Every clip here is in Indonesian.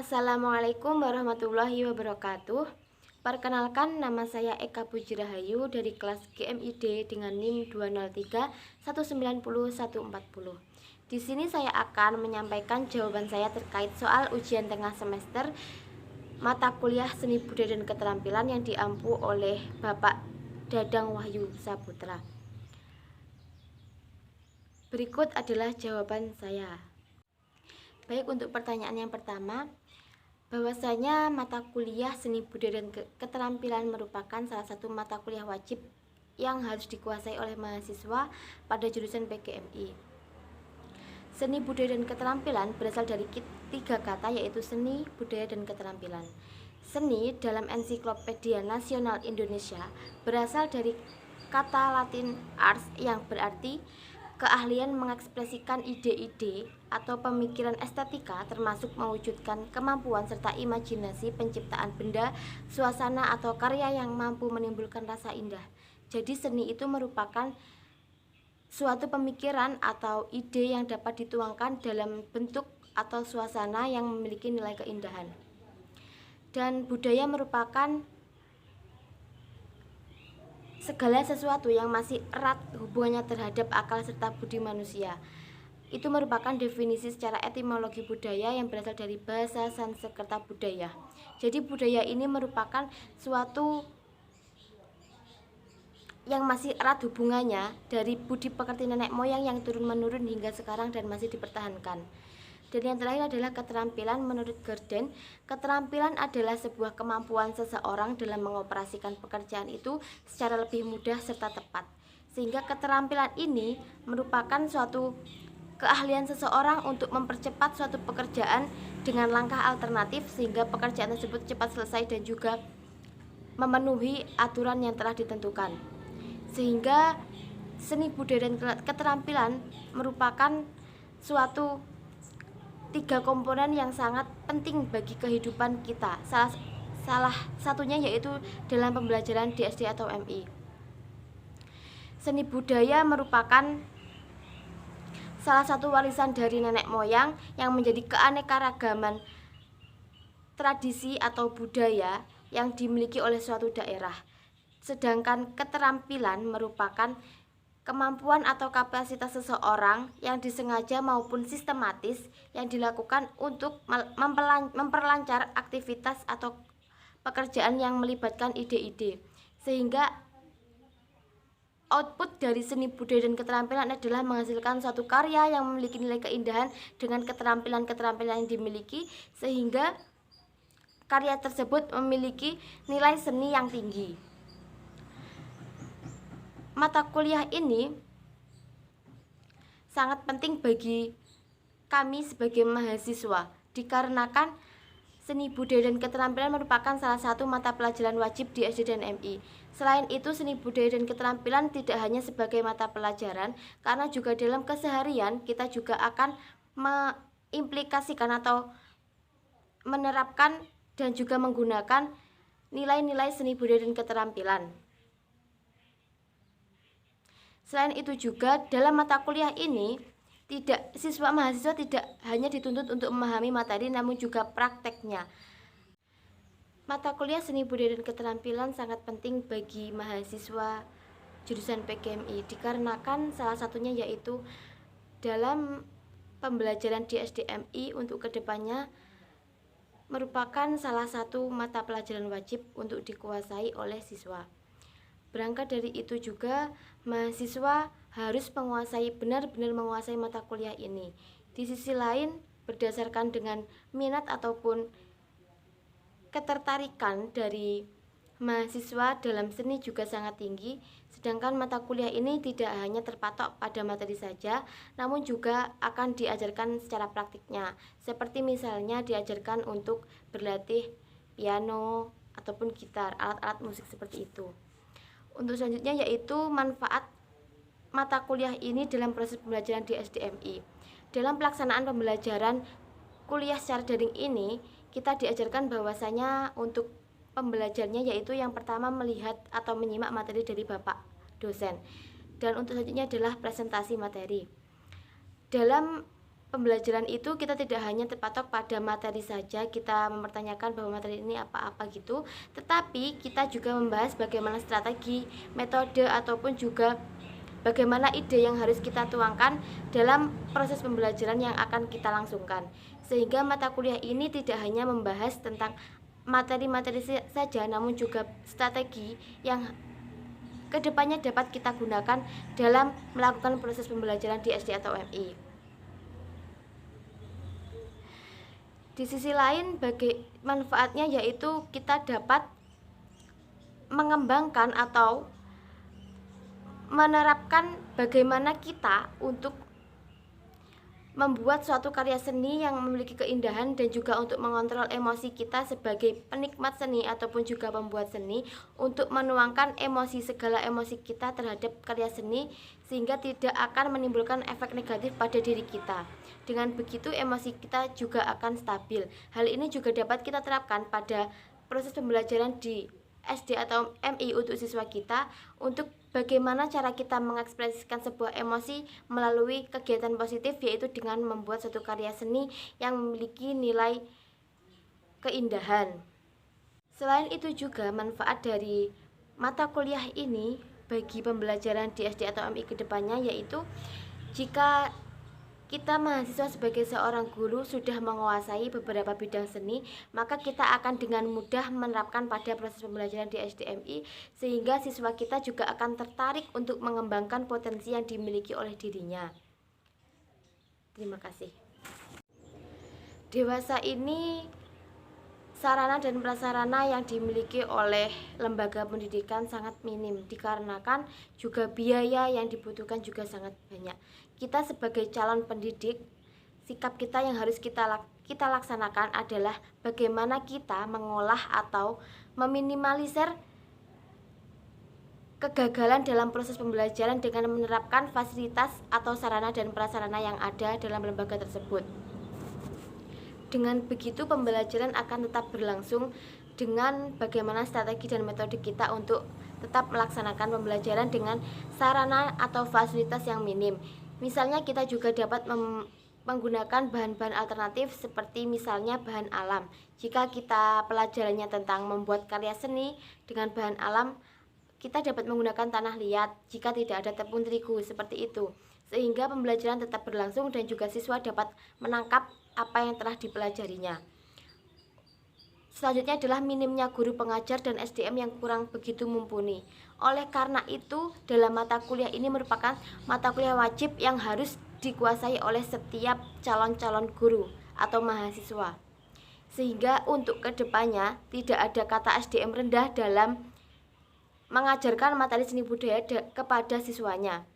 Assalamualaikum warahmatullahi wabarakatuh. Perkenalkan, nama saya Eka Puji Rahayu dari kelas GMID dengan NIM 203190140. Di sini saya akan menyampaikan jawaban saya terkait soal ujian tengah semester mata kuliah Seni Budaya dan Keterampilan yang diampu oleh Bapak Dadang Wahyu Saputra. Berikut adalah jawaban saya. Baik, untuk pertanyaan yang pertama, bahwasanya mata kuliah Seni Budaya dan Keterampilan merupakan salah satu mata kuliah wajib yang harus dikuasai oleh mahasiswa pada jurusan PGMI. Seni Budaya dan Keterampilan berasal dari tiga kata, yaitu seni, budaya, dan keterampilan. Seni dalam Ensiklopedia Nasional Indonesia berasal dari kata Latin ars yang berarti keahlian mengekspresikan ide-ide atau pemikiran estetika, termasuk mewujudkan kemampuan serta imajinasi penciptaan benda, suasana, atau karya yang mampu menimbulkan rasa indah. Jadi seni itu merupakan suatu pemikiran atau ide yang dapat dituangkan dalam bentuk atau suasana yang memiliki nilai keindahan. Dan budaya merupakan segala sesuatu yang masih erat hubungannya terhadap akal serta budi manusia. Itu merupakan definisi secara etimologi budaya yang berasal dari bahasa Sanskerta budaya. Jadi budaya ini merupakan suatu yang masih erat hubungannya dari budi pekerti nenek moyang yang turun-menurun hingga sekarang dan masih dipertahankan. Dan yang terakhir adalah keterampilan. Menurut Gurdon, keterampilan adalah sebuah kemampuan seseorang dalam mengoperasikan pekerjaan itu secara lebih mudah serta tepat. Sehingga keterampilan ini merupakan suatu keahlian seseorang untuk mempercepat suatu pekerjaan dengan langkah alternatif sehingga pekerjaan tersebut cepat selesai dan juga memenuhi aturan yang telah ditentukan. Sehingga seni budaya dan keterampilan merupakan suatu tiga komponen yang sangat penting bagi kehidupan kita. Salah satunya yaitu dalam pembelajaran di SD atau MI. Seni budaya merupakan salah satu warisan dari nenek moyang yang menjadi keanekaragaman tradisi atau budaya yang dimiliki oleh suatu daerah. Sedangkan keterampilan merupakan kemampuan atau kapasitas seseorang yang disengaja maupun sistematis yang dilakukan untuk memperlancar aktivitas atau pekerjaan yang melibatkan ide-ide. Sehingga output dari seni budaya dan keterampilan adalah menghasilkan suatu karya yang memiliki nilai keindahan dengan keterampilan-keterampilan yang dimiliki, sehingga karya tersebut memiliki nilai seni yang tinggi. Mata kuliah ini sangat penting bagi kami sebagai mahasiswa, dikarenakan seni budaya dan keterampilan merupakan salah satu mata pelajaran wajib di SD dan MI. Selain itu, seni budaya dan keterampilan tidak hanya sebagai mata pelajaran, karena juga dalam keseharian kita juga akan mengimplikasikan atau menerapkan dan juga menggunakan nilai-nilai seni budaya dan keterampilan. Selain itu juga dalam mata kuliah ini siswa mahasiswa tidak hanya dituntut untuk memahami materi namun juga prakteknya. Mata kuliah seni budaya dan keterampilan sangat penting bagi mahasiswa jurusan PGMI dikarenakan salah satunya yaitu dalam pembelajaran di SDMI untuk kedepannya merupakan salah satu mata pelajaran wajib untuk dikuasai oleh siswa. Berangkat dari itu juga mahasiswa harus benar-benar menguasai mata kuliah ini. Di sisi lain, berdasarkan dengan minat ataupun ketertarikan dari mahasiswa dalam seni juga sangat tinggi, sedangkan mata kuliah ini tidak hanya terpatok pada materi saja, namun juga akan diajarkan secara praktiknya, seperti misalnya diajarkan untuk berlatih piano ataupun gitar, alat-alat musik seperti itu. Untuk selanjutnya yaitu manfaat mata kuliah ini dalam proses pembelajaran di SDMI. Dalam pelaksanaan pembelajaran kuliah secara daring ini, kita diajarkan bahwasanya untuk pembelajarannya yaitu yang pertama melihat atau menyimak materi dari Bapak dosen. Dan untuk selanjutnya adalah presentasi materi. Dalam pembelajaran itu kita tidak hanya terpatok pada materi saja, kita mempertanyakan bahwa materi ini apa-apa gitu, tetapi kita juga membahas bagaimana strategi, metode, ataupun juga bagaimana ide yang harus kita tuangkan dalam proses pembelajaran yang akan kita langsungkan. Sehingga mata kuliah ini tidak hanya membahas tentang materi-materi saja, namun juga strategi yang kedepannya dapat kita gunakan dalam melakukan proses pembelajaran di SD atau MI. Di sisi lain, bagi manfaatnya yaitu kita dapat mengembangkan atau menerapkan bagaimana kita untuk membuat suatu karya seni yang memiliki keindahan dan juga untuk mengontrol emosi kita sebagai penikmat seni ataupun juga pembuat seni, untuk menuangkan segala emosi kita terhadap karya seni sehingga tidak akan menimbulkan efek negatif pada diri kita. Dengan begitu emosi kita juga akan stabil. Hal ini juga dapat kita terapkan pada proses pembelajaran di SD atau MI untuk siswa kita, untuk bagaimana cara kita mengekspresikan sebuah emosi melalui kegiatan positif, yaitu dengan membuat suatu karya seni yang memiliki nilai keindahan. Selain itu juga manfaat dari mata kuliah ini bagi pembelajaran di SD atau MI kedepannya, yaitu jika kita mahasiswa sebagai seorang guru sudah menguasai beberapa bidang seni, maka kita akan dengan mudah menerapkan pada proses pembelajaran di SDMI, sehingga siswa kita juga akan tertarik untuk mengembangkan potensi yang dimiliki oleh dirinya. Terima kasih. Dewasa ini sarana dan prasarana yang dimiliki oleh lembaga pendidikan sangat minim, dikarenakan juga biaya yang dibutuhkan juga sangat banyak. Kita sebagai calon pendidik, sikap kita yang harus kita laksanakan adalah bagaimana kita mengolah atau meminimalisir kegagalan dalam proses pembelajaran dengan menerapkan fasilitas atau sarana dan prasarana yang ada dalam lembaga tersebut. Dengan begitu pembelajaran akan tetap berlangsung dengan bagaimana strategi dan metode kita untuk tetap melaksanakan pembelajaran dengan sarana atau fasilitas yang minim. Misalnya kita juga dapat menggunakan bahan-bahan alternatif seperti misalnya bahan alam. Jika kita pelajarannya tentang membuat karya seni dengan bahan alam, kita dapat menggunakan tanah liat jika tidak ada tepung terigu, seperti itu. Sehingga pembelajaran tetap berlangsung dan juga siswa dapat menangkap apa yang telah dipelajarinya. Selanjutnya adalah minimnya guru pengajar dan SDM yang kurang begitu mumpuni. Oleh karena itu, dalam mata kuliah ini merupakan mata kuliah wajib yang harus dikuasai oleh setiap calon-calon guru atau mahasiswa. Sehingga untuk kedepannya tidak ada kata SDM rendah dalam mengajarkan materi seni budaya kepada siswanya.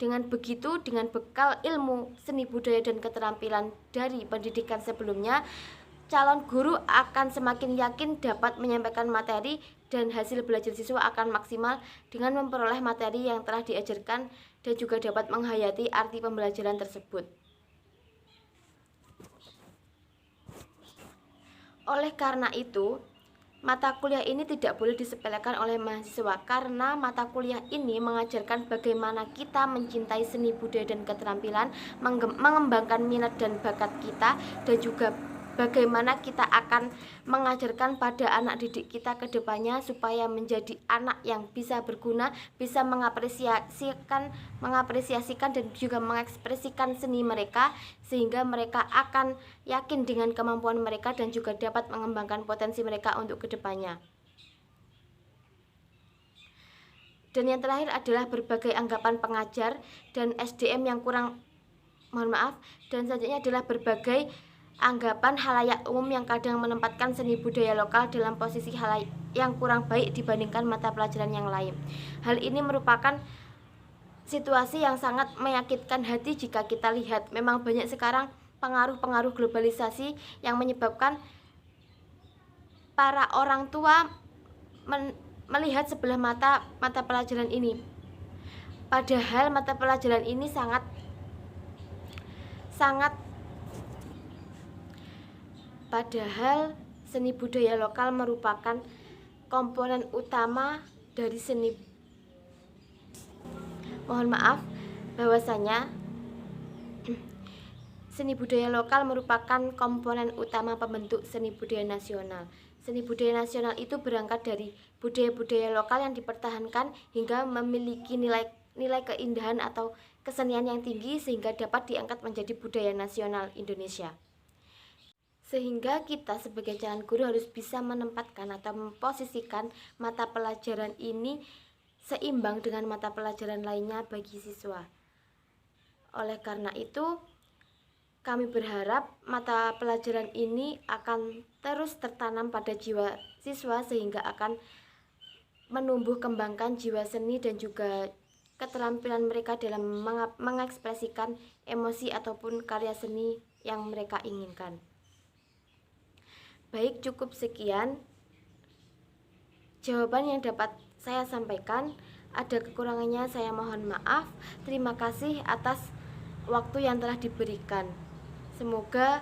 Dengan begitu, dengan bekal ilmu seni budaya dan keterampilan dari pendidikan sebelumnya, calon guru akan semakin yakin dapat menyampaikan materi dan hasil belajar siswa akan maksimal dengan memperoleh materi yang telah diajarkan dan juga dapat menghayati arti pembelajaran tersebut. Oleh karena itu, mata kuliah ini tidak boleh disepelekan oleh mahasiswa, karena mata kuliah ini mengajarkan bagaimana kita mencintai seni budaya dan keterampilan, mengembangkan minat dan bakat kita, dan juga bagaimana kita akan mengajarkan pada anak didik kita ke depannya supaya menjadi anak yang bisa berguna, bisa mengapresiasikan dan juga mengekspresikan seni mereka, sehingga mereka akan yakin dengan kemampuan mereka dan juga dapat mengembangkan potensi mereka untuk ke depannya. Dan yang terakhir adalah berbagai anggapan pengajar dan SDM yang kurang, dan selanjutnya adalah berbagai anggapan halayak umum yang kadang menempatkan seni budaya lokal dalam posisi halayak yang kurang baik dibandingkan mata pelajaran yang lain. Hal ini merupakan situasi yang sangat menyakitkan hati jika kita lihat. Memang banyak sekarang pengaruh-pengaruh globalisasi yang menyebabkan para orang tua melihat sebelah mata pelajaran ini. Padahal mata pelajaran ini sangat Padahal seni budaya lokal merupakan komponen utama dari seni. Mohon maaf bahwasanya Seni budaya lokal merupakan komponen utama pembentuk seni budaya nasional. Seni budaya nasional itu berangkat dari budaya-budaya lokal yang dipertahankan hingga memiliki nilai keindahan atau kesenian yang tinggi sehingga dapat diangkat menjadi budaya nasional Indonesia. Sehingga kita sebagai calon guru harus bisa menempatkan atau memposisikan mata pelajaran ini seimbang dengan mata pelajaran lainnya bagi siswa. Oleh karena itu, kami berharap mata pelajaran ini akan terus tertanam pada jiwa siswa sehingga akan menumbuh kembangkan jiwa seni dan juga keterampilan mereka dalam mengekspresikan emosi ataupun karya seni yang mereka inginkan. Baik, cukup sekian jawaban yang dapat saya sampaikan. Ada kekurangannya saya mohon maaf. Terima kasih atas waktu yang telah diberikan. Semoga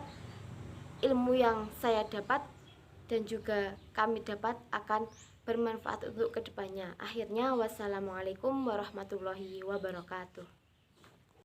ilmu yang saya dapat dan juga kami dapat akan bermanfaat untuk kedepannya. Akhirnya, wassalamualaikum warahmatullahi wabarakatuh.